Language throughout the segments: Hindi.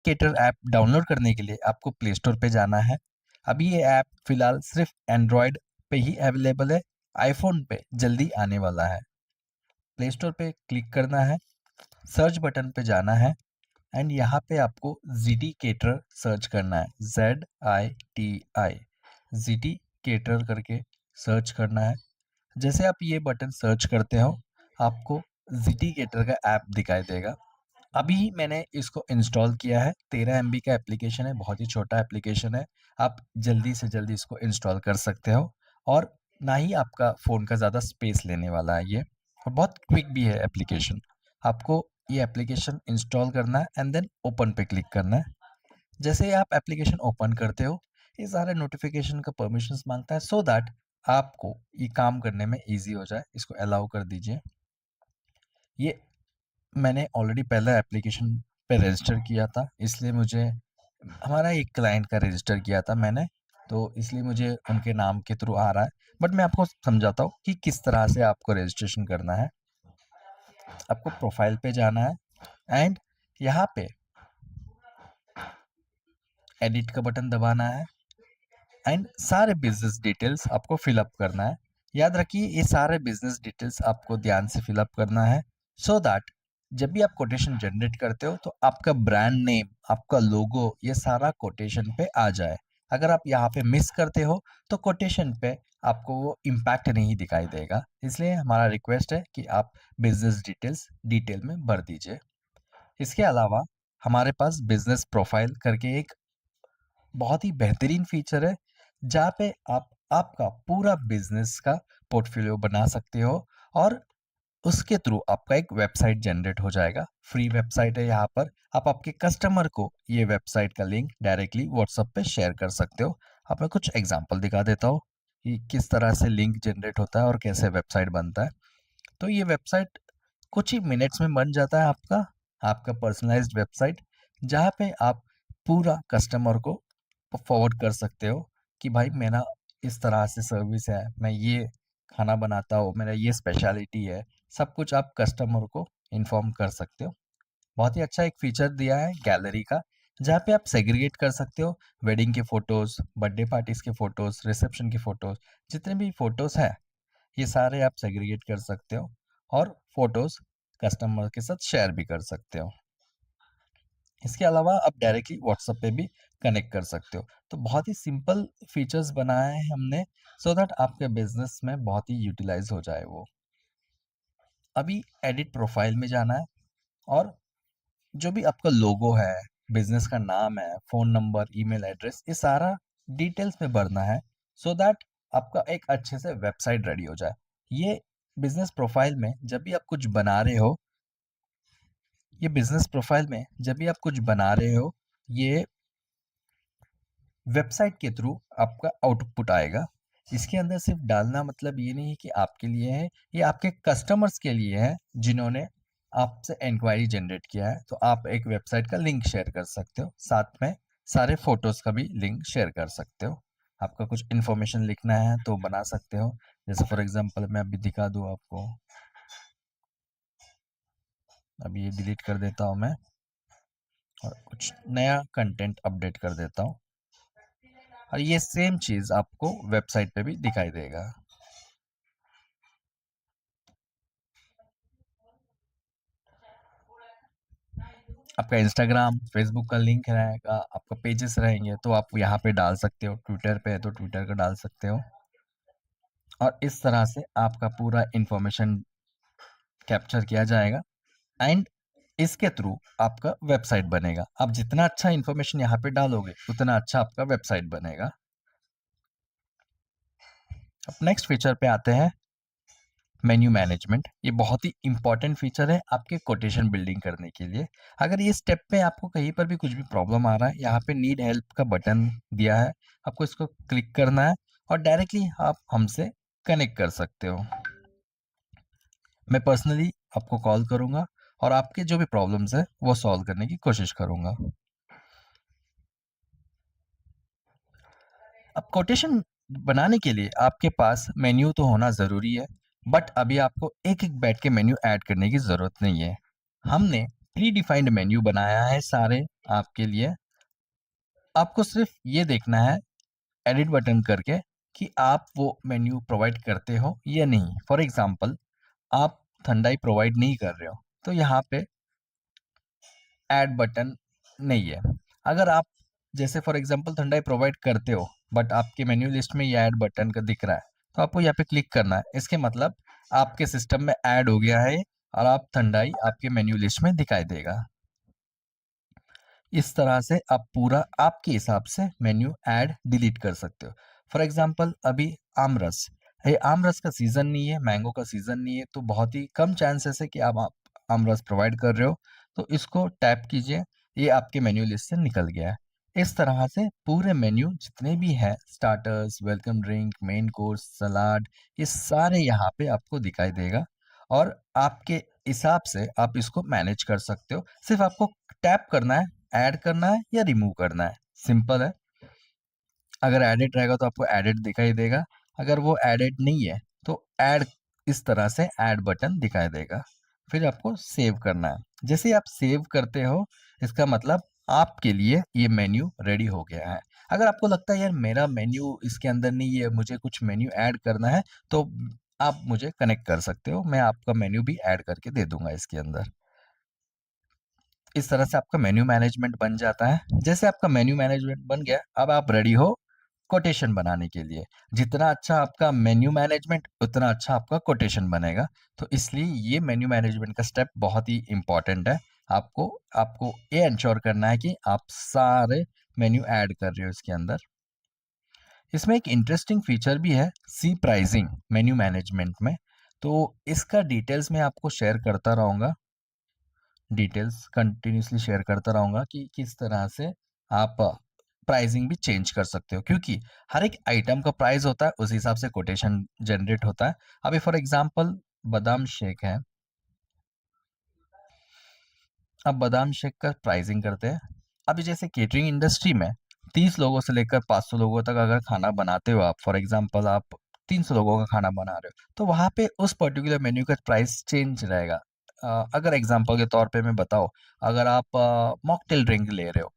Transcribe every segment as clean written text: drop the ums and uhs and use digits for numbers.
केटर ऐप डाउनलोड करने के लिए आपको प्ले स्टोर पे जाना है। अभी ये ऐप फिलहाल सिर्फ एंड्रॉयड पे ही अवेलेबल है, आईफोन पे जल्दी आने वाला है। प्ले स्टोर पे क्लिक करना है, सर्च बटन पे जाना है एंड यहाँ पे आपको जीटी केटर सर्च करना है, ZITI, जीटी केटर करके सर्च करना है। जैसे आप ये बटन सर्च करते हो, आपको जीटी केटर का ऐप दिखाई देगा। अभी मैंने इसको इंस्टॉल किया है, 13 एमबी का एप्लीकेशन है, बहुत ही छोटा एप्लीकेशन है। आप जल्दी से जल्दी इसको इंस्टॉल कर सकते हो और ना ही आपका फ़ोन का ज़्यादा स्पेस लेने वाला है ये, और बहुत क्विक भी है एप्लीकेशन। आपको ये एप्लीकेशन इंस्टॉल करना है एंड देन ओपन पे क्लिक करना है। जैसे ही आप एप्लीकेशन ओपन करते हो, ये सारे नोटिफिकेशन का परमिशंस मांगता है सो दैट आपको ये काम करने में ईज़ी हो जाए। इसको अलाउ कर दीजिए। ये मैंने ऑलरेडी पहले एप्लीकेशन पे रजिस्टर किया था, इसलिए मुझे हमारा एक क्लाइंट का रजिस्टर किया था मैंने, तो इसलिए मुझे उनके नाम के थ्रू आ रहा है। बट मैं आपको समझाता हूँ कि किस तरह से आपको रजिस्ट्रेशन करना है। आपको प्रोफाइल पे जाना है एंड यहाँ पे एडिट का बटन दबाना है एंड सारे बिजनेस डिटेल्स आपको फिलअप करना है। याद रखिए ये सारे बिजनेस डिटेल्स आपको ध्यान से फिलअप करना है सो दैट जब भी आप कोटेशन जनरेट करते हो तो आपका ब्रांड नेम, आपका लोगो, ये सारा कोटेशन पे आ जाए। अगर आप यहाँ पे मिस करते हो तो कोटेशन पे आपको वो इम्पैक्ट नहीं दिखाई देगा। इसलिए हमारा रिक्वेस्ट है कि आप बिजनेस डिटेल्स डिटेल में भर दीजिए। इसके अलावा हमारे पास बिजनेस प्रोफाइल करके एक बहुत ही बेहतरीन फीचर है, जहाँ पे आप आपका पूरा बिजनेस का पोर्टफोलियो बना सकते हो और उसके थ्रू आपका एक वेबसाइट जनरेट हो जाएगा। फ्री वेबसाइट है यहाँ पर। आप आपके कस्टमर को ये वेबसाइट का लिंक डायरेक्टली व्हाट्सएप पे शेयर कर सकते हो। अब मैं कुछ एग्जांपल दिखा देता हूँ कि किस तरह से लिंक जनरेट होता है और कैसे वेबसाइट बनता है। तो ये वेबसाइट कुछ ही मिनट्स में बन जाता है आपका, आपका पर्सनलाइज्ड वेबसाइट, जहाँ पे आप पूरा कस्टमर को फॉरवर्ड कर सकते हो कि भाई मेरा इस तरह से सर्विस है, मैं ये खाना बनाता हूँ, मेरा ये स्पेशलिटी है। सब कुछ आप कस्टमर को इन्फॉर्म कर सकते हो। बहुत ही अच्छा एक फीचर दिया है गैलरी का, जहाँ पे आप सेग्रीगेट कर सकते हो वेडिंग के फोटोज, बर्थडे पार्टीज के फोटोज, रिसेप्शन के फोटोज, जितने भी फोटोज हैं ये सारे आप सेग्रीगेट कर सकते हो और फोटोज कस्टमर के साथ शेयर भी कर सकते हो। इसके अलावा आप डायरेक्टली व्हाट्सएप पे भी कनेक्ट कर सकते हो। तो बहुत ही सिंपल फीचर्स बनाए हैं हमने सो दैट आपके बिजनेस में बहुत ही यूटिलाइज हो जाए वो। अभी एडिट प्रोफाइल में जाना है और जो भी आपका लोगो है, बिजनेस का नाम है, फ़ोन नंबर, ईमेल एड्रेस, ये सारा डिटेल्स में भरना है सो दैट आपका एक अच्छे से वेबसाइट रेडी हो जाए। ये बिजनेस प्रोफाइल में जब भी आप कुछ बना रहे हो, ये बिजनेस प्रोफाइल में जब भी आप कुछ बना रहे हो, ये वेबसाइट के थ्रू आपका आउटपुट आएगा। इसके अंदर सिर्फ डालना मतलब ये नहीं है कि आपके लिए है, ये आपके कस्टमर्स के लिए है जिन्होंने आपसे इंक्वायरी जनरेट किया है। तो आप एक वेबसाइट का लिंक शेयर कर सकते हो, साथ में सारे फोटोज का भी लिंक शेयर कर सकते हो। आपका कुछ इन्फॉर्मेशन लिखना है तो बना सकते हो। जैसे फॉर एग्जांपल मैं अभी दिखा दूँ आपको, अभी ये डिलीट कर देता हूँ मैं और कुछ नया कंटेंट अपडेट कर देता हूँ और ये सेम चीज़ आपको वेबसाइट पे भी दिखाई देगा। आपका इंस्टाग्राम, फेसबुक का लिंक रहेगा, आपका पेजेस रहेंगे तो आप यहाँ पे डाल सकते हो। ट्विटर पे है तो ट्विटर का डाल सकते हो और इस तरह से आपका पूरा इंफॉर्मेशन कैप्चर किया जाएगा एंड इसके थ्रू आपका वेबसाइट बनेगा। आप जितना अच्छा इंफॉर्मेशन यहाँ पे डालोगे उतना अच्छा आपका वेबसाइट बनेगा। अब नेक्स्ट फीचर पे आते हैं, मेन्यू मैनेजमेंट। ये बहुत ही इंपॉर्टेंट फीचर है आपके कोटेशन बिल्डिंग करने के लिए। अगर ये स्टेप पे आपको कहीं पर भी कुछ भी प्रॉब्लम आ रहा है, यहाँ पे नीड हेल्प का बटन दिया है, आपको इसको क्लिक करना है और डायरेक्टली आप हमसे कनेक्ट कर सकते हो। मैं पर्सनली आपको कॉल करूंगा और आपके जो भी प्रॉब्लम्स है वो सॉल्व करने की कोशिश करूंगा। अब कोटेशन बनाने के लिए आपके पास मेन्यू तो होना ज़रूरी है, बट अभी आपको एक-एक बैठ के मेन्यू ऐड करने की ज़रूरत नहीं है। हमने प्री डिफाइंड मेन्यू बनाया है सारे आपके लिए। आपको सिर्फ ये देखना है एडिट बटन करके कि आप वो मेन्यू प्रोवाइड करते हो या नहीं। फॉर एग्जांपल आप ठंडाई प्रोवाइड नहीं कर रहे हो, तो यहाँ पे ऐड बटन नहीं है। अगर आप जैसे फॉर एग्जांपल ठंडाई प्रोवाइड करते हो बट आपके मेन्यू लिस्ट में ये ऐड बटन का दिख रहा है, तो आपको यहाँ पे क्लिक करना है। इसके मतलब आपके सिस्टम में ऐड हो गया है और आप ठंडाई आपके मेन्यू लिस्ट में दिखाई देगा। इस तरह से आप पूरा आपके हिसाब से मेन्यू ऐड डिलीट कर सकते हो। फॉर एग्जांपल अभी आम रस, ये आम रस का सीजन नहीं है, मैंगो का सीजन नहीं है, तो बहुत ही कम चांसेस है कि आप आम रस प्रोवाइड कर रहे हो। तो इसको टैप कीजिए, ये आपके मेन्यू लिस्ट से निकल गया है। इस तरह से पूरे मेन्यू जितने भी हैं, starters, welcome drink, main course, salad, ये सारे यहाँ पे आपको दिखाई देगा और आपके हिसाब से आप इसको मैनेज कर सकते हो। सिर्फ आपको टैप करना है, ऐड करना है या रिमूव करना है, सिंपल है। अगर एडेड रहेगा तो आपको एडेड दिखाई देगा, अगर वो एडेड नहीं है तो ऐड, इस तरह से ऐड बटन दिखाई देगा। फिर आपको सेव करना है। जैसे ही आप सेव करते हो, इसका मतलब आपके लिए ये मेन्यू रेडी हो गया है। अगर आपको लगता है यार मेरा मेन्यू इसके अंदर नहीं है, मुझे कुछ मेन्यू ऐड करना है, तो आप मुझे कनेक्ट कर सकते हो, मैं आपका मेन्यू भी ऐड करके दे दूंगा इसके अंदर। इस तरह से आपका मेन्यू मैनेजमेंट बन जाता है। जैसे आपका मेन्यू मैनेजमेंट बन गया, अब आप रेडी हो कोटेशन बनाने के लिए। जितना अच्छा आपका मेन्यू मैनेजमेंट, उतना अच्छा आपका कोटेशन बनेगा। तो इसलिए ये मेन्यू मैनेजमेंट का स्टेप बहुत ही इंपॉर्टेंट है। आपको आपको ये इंश्योर करना है कि आप सारे मेन्यू ऐड कर रहे हो इसके अंदर। इसमें एक इंटरेस्टिंग फीचर भी है, सी प्राइसिंग मेन्यू मैनेजमेंट में। तो इसका डिटेल्स मैं आपको शेयर करता रहूँगा, डिटेल्स कंटिन्यूअसली शेयर करता रहूँगा कि किस तरह से आप प्राइसिंग भी चेंज कर सकते हो, क्योंकि हर एक आइटम का प्राइस होता है, उस हिसाब से कोटेशन जनरेट होता है। अभी फॉर एग्जांपल बादाम शेक है, अब बादाम शेक का प्राइसिंग करते हैं। अभी जैसे केटरिंग इंडस्ट्री में 30 लोगों से लेकर 500 लोगों तक अगर खाना बनाते हो आप, फॉर एग्जांपल आप 300 लोगों का खाना बना रहे हो, तो वहाँ पे उस पर्टिकुलर मेन्यू का प्राइस चेंज रहेगा। अगर एग्जांपल के तौर पे मैं बताऊँ, अगर आप मॉकटेल ड्रिंक ले रहे हो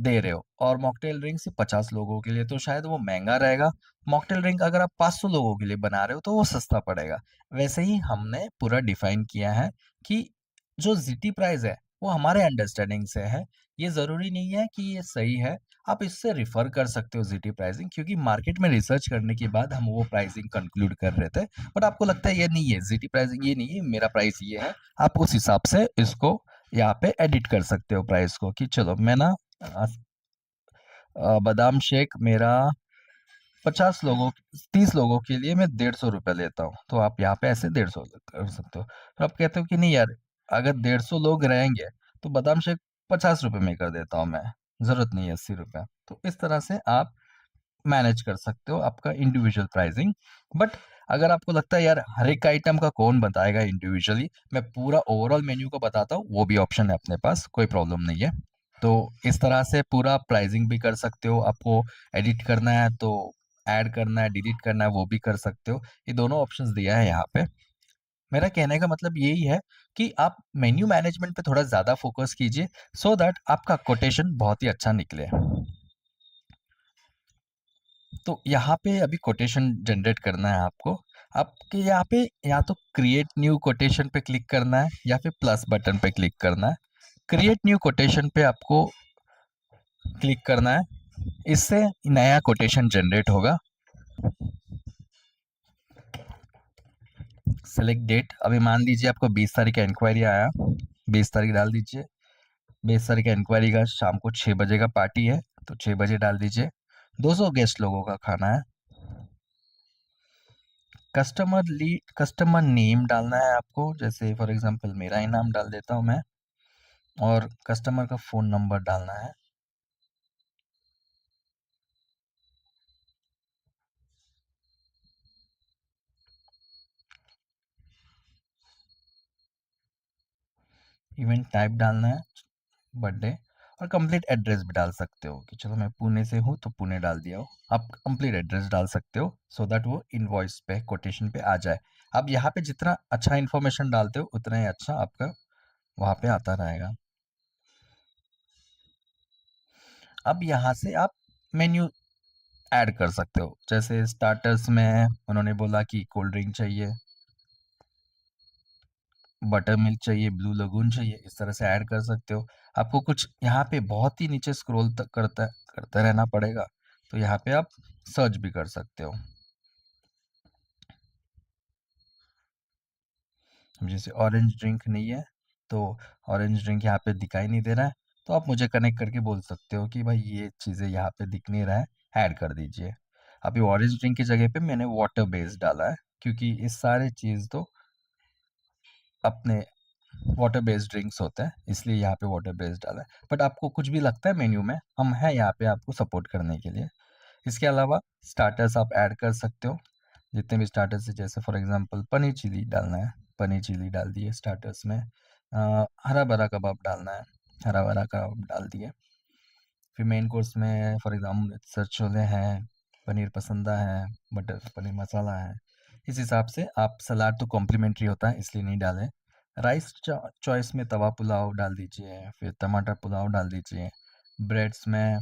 दे रहे हो और मॉकटेल ड्रिंक सिर्फ 50 लोगों के लिए, तो शायद वो महंगा रहेगा। मॉकटेल ड्रिंक अगर आप 500 लोगों के लिए बना रहे हो तो वो सस्ता पड़ेगा। वैसे ही हमने पूरा डिफाइन किया है कि जो जीटी प्राइस है वो हमारे अंडरस्टैंडिंग से है। ये ज़रूरी नहीं है कि ये सही है। आप इससे रिफ़र कर सकते हो जीटी प्राइसिंग, क्योंकि मार्केट में रिसर्च करने के बाद हम वो प्राइसिंग कंक्लूड कर रहे थे। बट आपको लगता है ये नहीं है, जीटी प्राइसिंग ये नहीं है, मेरा प्राइस ये है। आप उस हिसाब से इसको यहाँ पे एडिट कर सकते हो प्राइस को, कि चलो मैं ना अ, बादाम शेक मेरा 50 लोगों 30 लोगों के लिए मैं 150 रुपये लेता हूँ, तो आप यहाँ पे ऐसे 150 कर सकते हो। तो आप कहते हो कि नहीं यार, अगर 150 लोग रहेंगे तो बादाम शेक 50 रुपये में कर देता हूँ मैं, जरूरत नहीं है 80 रुपये। तो इस तरह से आप मैनेज कर सकते हो आपका इंडिविजुअल प्राइसिंग। बट अगर आपको लगता है यार हर एक आइटम का कौन बताएगा इंडिविजुअली, मैं पूरा ओवरऑल मेन्यू को बताता हूँ, वो भी ऑप्शन है अपने पास, कोई प्रॉब्लम नहीं है। तो इस तरह से पूरा प्राइसिंग भी कर सकते हो। आपको एडिट करना है तो ऐड करना है, डिलीट करना है, वो भी कर सकते हो। ये दोनों ऑप्शंस दिया है यहाँ पे। मेरा कहने का मतलब यही है कि आप मेन्यू मैनेजमेंट पे थोड़ा ज़्यादा फोकस कीजिए, सो दैट आपका कोटेशन बहुत ही अच्छा निकले। तो यहाँ पे अभी कोटेशन जनरेट करना है आपको। आपके यहाँ पे या तो क्रिएट न्यू कोटेशन पे क्लिक करना है या फिर प्लस बटन पे क्लिक करना है। क्रिएट न्यू कोटेशन पे आपको क्लिक करना है, इससे नया कोटेशन जनरेट होगा। सेलेक्ट डेट, अभी मान लीजिए आपको 20 तारीख का इंक्वायरी आया, 20 तारीख डाल दीजिए। 20 तारीख का इंक्वायरी का शाम को 6 बजे का पार्टी है, तो 6 बजे डाल दीजिए। 200 गेस्ट लोगों का खाना है। कस्टमर नेम डालना है आपको, जैसे फॉर एग्जांपल मेरा ही नाम डाल देता हूँ मैं, और कस्टमर का फ़ोन नंबर डालना है। इवेंट टाइप डालना है, बर्थडे, और कंप्लीट एड्रेस भी डाल सकते हो कि चलो मैं पुणे से हूँ तो पुणे डाल दिया हो। आप कंप्लीट एड्रेस डाल सकते हो सो दैट वो इनवॉइस पे, कोटेशन पे आ जाए। आप यहाँ पे जितना अच्छा इन्फॉर्मेशन डालते हो उतना ही अच्छा आपका वहाँ पे आता रहेगा। अब यहाँ से आप मेन्यू ऐड कर सकते हो। जैसे स्टार्टर्स में उन्होंने बोला कि कोल्ड ड्रिंक चाहिए, बटर मिल्क चाहिए, ब्लू लगून चाहिए, इस तरह से ऐड कर सकते हो। आपको कुछ यहाँ पे बहुत ही नीचे स्क्रॉल तक करते रहना पड़ेगा, तो यहाँ पे आप सर्च भी कर सकते हो। जैसे ऑरेंज ड्रिंक नहीं है, तो ऑरेंज ड्रिंक यहाँ पे दिखाई नहीं दे रहा है, तो आप मुझे कनेक्ट करके बोल सकते हो कि भाई ये चीज़ें यहाँ पे दिख नहीं रहा है, ऐड कर दीजिए। अभी ऑरेंज ड्रिंक की जगह पे मैंने वाटर बेस्ड डाला है, क्योंकि ये सारे चीज़ तो अपने वाटर बेस्ड ड्रिंक्स होते हैं, इसलिए यहाँ पे वाटर बेस्ड डाला है। बट आपको कुछ भी लगता है मेन्यू में, हम हैं यहाँ पे आपको सपोर्ट करने के लिए। इसके अलावा स्टार्टर्स आप ऐड कर सकते हो, जितने भी स्टार्टर्स है। जैसे फॉर एग्जांपल पनीर चिली डालना है, पनीर चिली डाल दिए स्टार्टर्स में। हरा भरा कबाब डालना है, हरा भरा कबाब डाल दिए। फिर मेन कोर्स में फॉर एग्जाम्पल सर छोले हैं, पनीर पसंदा है, बटर पनीर मसाला है। इस हिसाब से आप सलाद तो कॉम्प्लीमेंट्री होता है, इसलिए नहीं डालें। राइस चॉइस में तवा पुलाव डाल दीजिए, फिर टमाटर पुलाव डाल दीजिए। ब्रेड्स में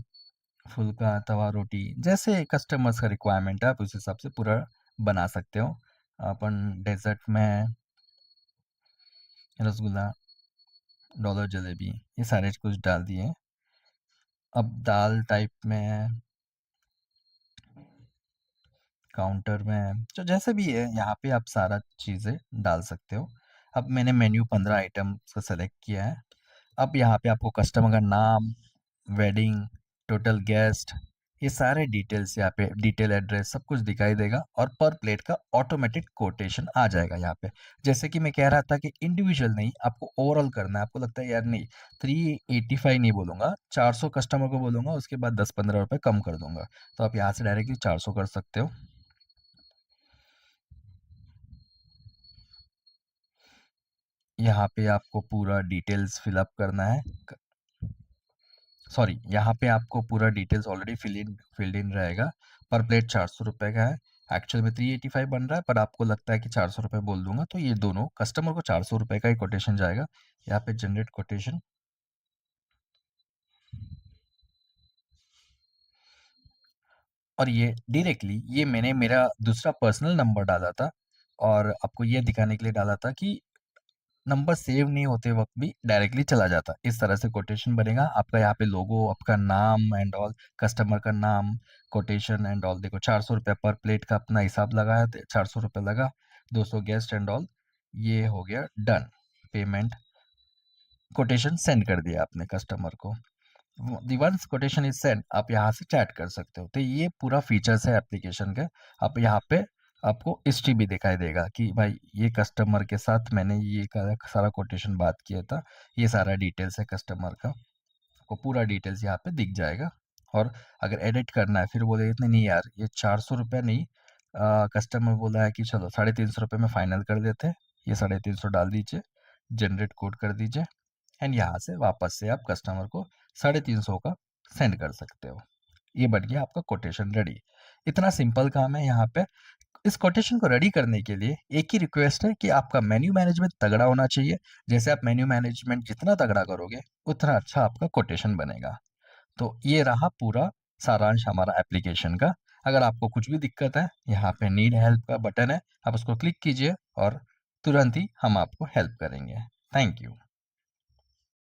फुल्का तवा रोटी, जैसे कस्टमर्स का रिक्वायरमेंट है आप उस हिसाब से पूरा बना सकते हो। अपन डेजर्ट में रसगुल्ला, डॉलर जलेबी, ये सारे कुछ डाल दिए। अब दाल टाइप में काउंटर में जो जैसे भी है यहाँ पे आप सारा चीज़ें डाल सकते हो। अब मैंने मेन्यू 15 आइटम का सेलेक्ट किया है। अब यहाँ पे आपको कस्टमर का नाम, वेडिंग, टोटल गेस्ट, ये सारे डिटेल्स यहाँ पे डिटेल एड्रेस सब कुछ दिखाई देगा, और पर प्लेट का ऑटोमेटिक कोटेशन आ जाएगा यहाँ पे। जैसे कि मैं कह रहा था कि इंडिविजुअल नहीं, आपको ओवरऑल करना है। आपको लगता है यार नहीं 385 नहीं बोलूंगा, 400 कस्टमर को बोलूंगा, उसके बाद 10-15 रुपए कम कर दूंगा, तो आप यहाँ से डायरेक्टली 400 कर सकते हो। यहाँ पे आपको पूरा डिटेल्स फिल अप करना है। सॉरी, यहाँ पे आपको पूरा डिटेल्स ऑलरेडी फिल्ड इन रहेगा। पर प्लेट 400 रुपये का है। एक्चुअल में 385 बन रहा है, पर आपको लगता है कि 400 रुपये बोल दूंगा, तो ये दोनों कस्टमर को 400 रुपये का ही कोटेशन जाएगा। यहाँ पे जनरेट कोटेशन, और ये डायरेक्टली ये मैंने मेरा दूसरा पर्सनल नंबर डाला था, और आपको ये दिखाने के लिए डाला था कि नंबर सेव नहीं होते वक्त भी डायरेक्टली चला जाता। इस तरह से कोटेशन बनेगा आपका। यहाँ पे लोगो, आपका नाम एंड ऑल, कस्टमर का नाम, कोटेशन एंड ऑल। देखो 400 रुपये पर प्लेट का अपना हिसाब लगाया, 400 रुपये लगा, 200 गेस्ट एंड ऑल, ये हो गया डन। पेमेंट, कोटेशन सेंड कर दिया आपने कस्टमर को। The ones quotation is send, आप यहाँ से चैट कर सकते हो। तो ये पूरा फीचर्स है एप्लीकेशन के। आप यहाँ पे आपको हिस्ट्री भी दिखाई देगा कि भाई ये कस्टमर के साथ मैंने ये सारा कोटेशन बात किया था, ये सारा डिटेल्स है कस्टमर का, आपको पूरा डिटेल्स यहाँ पे दिख जाएगा। और अगर एडिट करना है, फिर बोले इतने नहीं यार, ये 400 रुपये नहीं, कस्टमर बोला है कि चलो 350 रुपये में फाइनल कर देते हैं, ये 350 डाल दीजिए, जनरेट कोड कर दीजिए, एंड यहाँ से वापस से आप कस्टमर को 350 का सेंड कर सकते हो। ये बन गया आपका कोटेशन रेडी। इतना सिंपल काम है यहाँ पे। इस कोटेशन को रेडी करने के लिए एक ही रिक्वेस्ट है कि आपका मेन्यू मैनेजमेंट तगड़ा होना चाहिए। जैसे आप मेन्यू मैनेजमेंट जितना तगड़ा करोगे, उतना अच्छा आपका कोटेशन बनेगा। तो ये रहा पूरा सारांश हमारा एप्लीकेशन का। अगर आपको कुछ भी दिक्कत है, यहाँ पे नीड हेल्प का बटन है, आप उसको क्लिक कीजिए और तुरंत ही हम आपको हेल्प करेंगे। Thank you.